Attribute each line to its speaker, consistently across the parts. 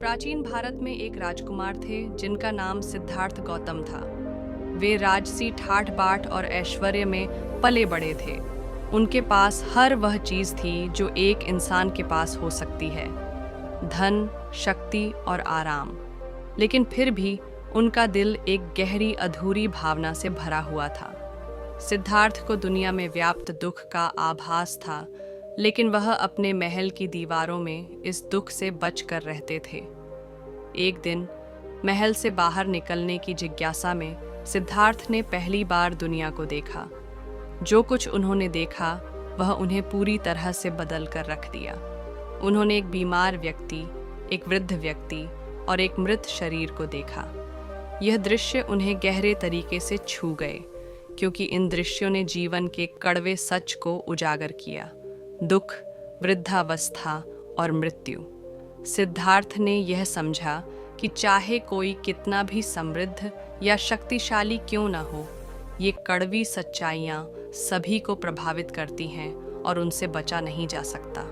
Speaker 1: प्राचीन भारत में एक राजकुमार थे जिनका नाम सिद्धार्थ गौतम था। वे राजसी ठाठ बाट और ऐश्वर्य में पले बड़े थे। उनके पास हर वह चीज थी जो एक इंसान के पास हो सकती है, धन, शक्ति और आराम। लेकिन फिर भी उनका दिल एक गहरी अधूरी भावना से भरा हुआ था। सिद्धार्थ को दुनिया में व्याप्त दुख का आभास था, लेकिन वह अपने महल की दीवारों में इस दुख से बचकर रहते थे। एक दिन महल से बाहर निकलने की जिज्ञासा में सिद्धार्थ ने पहली बार दुनिया को देखा। जो कुछ उन्होंने देखा वह उन्हें पूरी तरह से बदल कर रख दिया। उन्होंने एक बीमार व्यक्ति, एक वृद्ध व्यक्ति और एक मृत शरीर को देखा। यह दृश्य उन्हें गहरे तरीके से छू गए, क्योंकि इन दृश्यों ने जीवन के कड़वे सच को उजागर किया: दुख, वृद्धावस्था और मृत्यु। सिद्धार्थ ने यह समझा कि चाहे कोई कितना भी समृद्ध या शक्तिशाली क्यों न हो, ये कड़वी सच्चाइयाँ सभी को प्रभावित करती हैं और उनसे बचा नहीं जा सकता।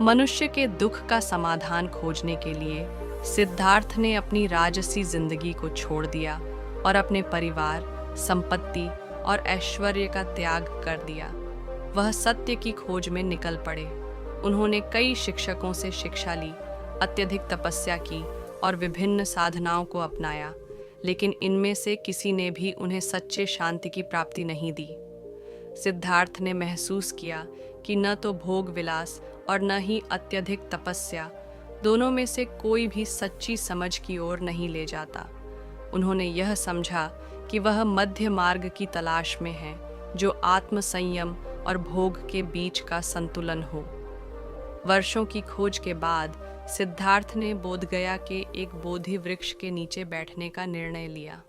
Speaker 1: मनुष्य के दुख का समाधान खोजने के लिए सिद्धार्थ ने अपनी राजसी जिंदगी को छोड़ दिया और अपने परिवार, संपत्ति और ऐश्वर्य का त्याग कर दिया। वह सत्य की खोज में निकल पड़े। उन्होंने कई शिक्षकों से शिक्षा ली, अत्यधिक तपस्या की और विभिन्न साधनाओं को अपनाया, लेकिन इनमें से किसी ने भी उन्हें सच्चे शांति की प्राप्ति नहीं दी। सिद्धार्थ ने महसूस किया कि न तो भोग विलास और न ही अत्यधिक तपस्या, दोनों में से कोई भी सच्ची समझ की ओर नहीं ले जाता। उन्होंने यह समझा कि वह मध्य मार्ग की तलाश में है, जो आत्म संयम और भोग के बीच का संतुलन हो। वर्षों की खोज के बाद सिद्धार्थ ने बोधगया के एक बोधि वृक्ष के नीचे बैठने का निर्णय लिया।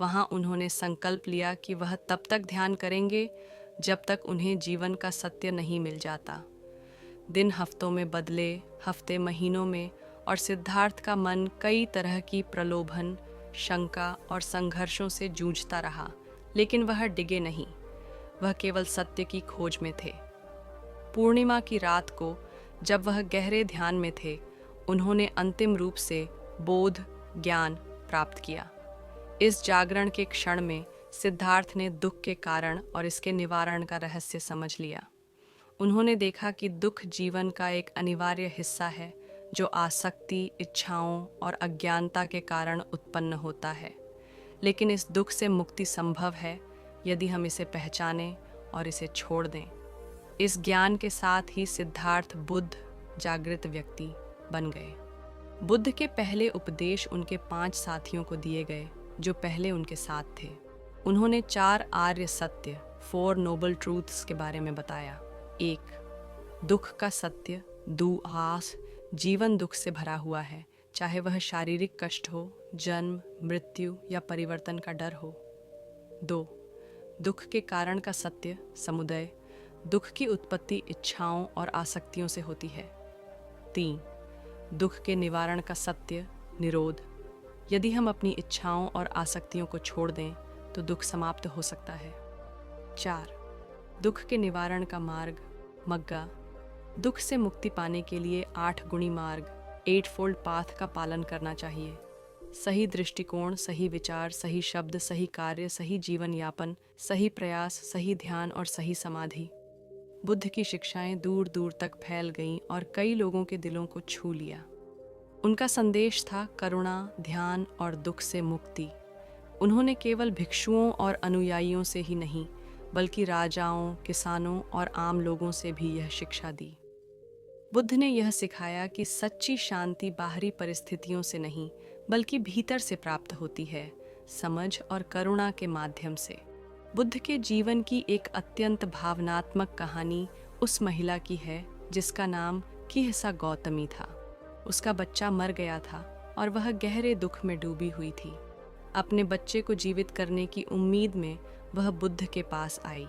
Speaker 1: वहां उन्होंने संकल्प लिया कि वह तब तक ध्यान करेंगे जब तक उन्हें जीवन का सत्य नहीं मिल जाता। दिन हफ्तों में बदले, हफ्ते महीनों में, और सिद्धार्थ का मन कई तरह की प्रलोभन, शंका और संघर्षों से जूझता रहा, लेकिन वह डिगे नहीं। वह केवल सत्य की खोज में थे। पूर्णिमा की रात को जब वह गहरे ध्यान में थे, उन्होंने अंतिम रूप से बोध ज्ञान प्राप्त किया। इस जागरण के क्षण में सिद्धार्थ ने दुख के कारण और इसके निवारण का रहस्य समझ लिया। उन्होंने देखा कि दुख जीवन का एक अनिवार्य हिस्सा है, जो आसक्ति, इच्छाओं और अज्ञानता के कारण उत्पन्न होता है। लेकिन इस दुख से मुक्ति संभव है यदि हम इसे पहचानें और इसे छोड़ दें। इस ज्ञान के साथ ही सिद्धार्थ बुद्ध जागृत व्यक्ति बन गए। बुद्ध के पहले उपदेश उनके 5 साथियों को दिए गए जो पहले उनके साथ थे। उन्होंने 4 आर्य सत्य, 4 नोबल ट्रूथ्स के बारे में बताया। 1. दुख का सत्य, दुआस। जीवन दुख से भरा हुआ है, चाहे वह शारीरिक कष्ट हो, जन्म, मृत्यु या परिवर्तन का डर हो। 2. दुख के कारण का सत्य, समुदय। दुख की उत्पत्ति इच्छाओं और आसक्तियों से होती है। 3. दुख के निवारण का सत्य, निरोध। यदि हम अपनी इच्छाओं और आसक्तियों को छोड़ दें तो दुख समाप्त हो सकता है। 4. दुख के निवारण का मार्ग, मग्गा। दुख से मुक्ति पाने के लिए 8 गुणी मार्ग, 8-fold पाथ का पालन करना चाहिए। सही दृष्टिकोण, सही विचार, सही शब्द, सही कार्य, सही जीवन यापन, सही प्रयास, सही ध्यान और सही समाधि। बुद्ध की शिक्षाएं दूर दूर तक फैल गईं और कई लोगों के दिलों को छू लिया। उनका संदेश था करुणा, ध्यान और दुख से मुक्ति। उन्होंने केवल भिक्षुओं और अनुयायियों से ही नहीं, बल्कि राजाओं, किसानों और आम लोगों से भी यह शिक्षा दी। बुद्ध ने यह सिखाया कि सच्ची शांति बाहरी परिस्थितियों से नहीं, बल्कि भीतर से प्राप्त होती है, समझ और करुणा के माध्यम से। बुद्ध के जीवन की एक अत्यंत भावनात्मक कहानी उस महिला की है जिसका नाम किहसा गौतमी था। उसका बच्चा मर गया था और वह गहरे दुख में डूबी हुई थी। अपने बच्चे को जीवित करने की उम्मीद में वह बुद्ध के पास आई।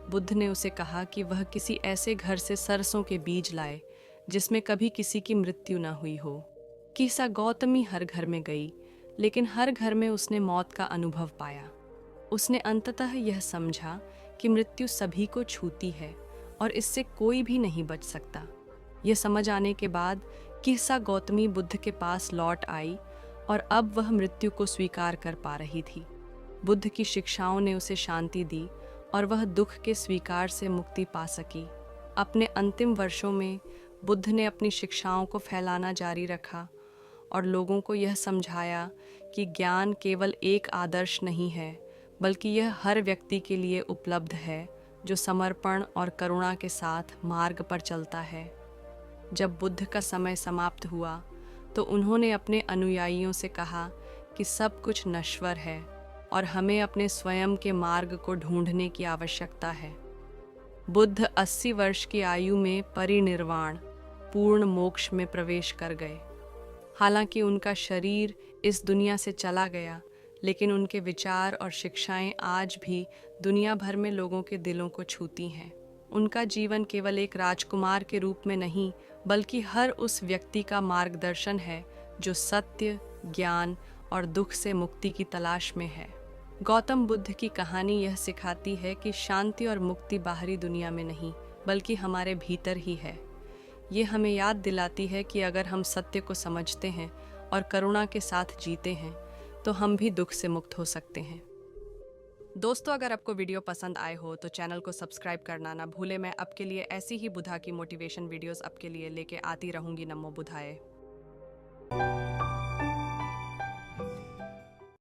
Speaker 1: बुद्ध ने उसे कहा कि वह किसी ऐसे घर से सरसों के बीज लाए जिसमें कभी किसी की मृत्यु न हुई हो। किहसा गौतमी हर घर में गई, लेकिन हर घर में उसने मौत का अनुभव पाया। उसने अंततः यह समझा कि मृत्यु सभी को छूती है और इससे कोई भी नहीं बच सकता। यह समझ आने के बाद किस्सा गौतमी बुद्ध के पास लौट आई और अब वह मृत्यु को स्वीकार कर पा रही थी। बुद्ध की शिक्षाओं ने उसे शांति दी और वह दुख के स्वीकार से मुक्ति पा सकी। अपने अंतिम वर्षों में बुद्ध ने अपनी शिक्षाओं को फैलाना जारी रखा और लोगों को यह समझाया कि ज्ञान केवल एक आदर्श नहीं है, बल्कि यह हर व्यक्ति के लिए उपलब्ध है जो समर्पण और करुणा के साथ मार्ग पर चलता है। जब बुद्ध का समय समाप्त हुआ तो उन्होंने अपने अनुयायियों से कहा कि सब कुछ नश्वर है और हमें अपने स्वयं के मार्ग को ढूंढने की आवश्यकता है। बुद्ध 80 वर्ष की आयु में परिनिर्वाण पूर्ण मोक्ष में प्रवेश कर गए। हालांकि उनका शरीर इस दुनिया से चला गया, लेकिन उनके विचार और शिक्षाएं आज भी दुनिया भर में लोगों के दिलों को छूती हैं। उनका जीवन केवल एक राजकुमार के रूप में नहीं, बल्कि हर उस व्यक्ति का मार्गदर्शन है जो सत्य, ज्ञान और दुख से मुक्ति की तलाश में है। गौतम बुद्ध की कहानी यह सिखाती है कि शांति और मुक्ति बाहरी दुनिया में नहीं, बल्कि हमारे भीतर ही है। ये हमें याद दिलाती है कि अगर हम सत्य को समझते हैं और करुणा के साथ जीते हैं, तो हम भी दुख से मुक्त हो सकते हैं। दोस्तों, अगर आपको वीडियो पसंद आए हो तो चैनल को सब्सक्राइब करना ना भूले। मैं आपके लिए ऐसी ही बुद्धा की मोटिवेशन वीडियोस आपके लिए लेके आती रहूंगी। नमो बुद्धाय।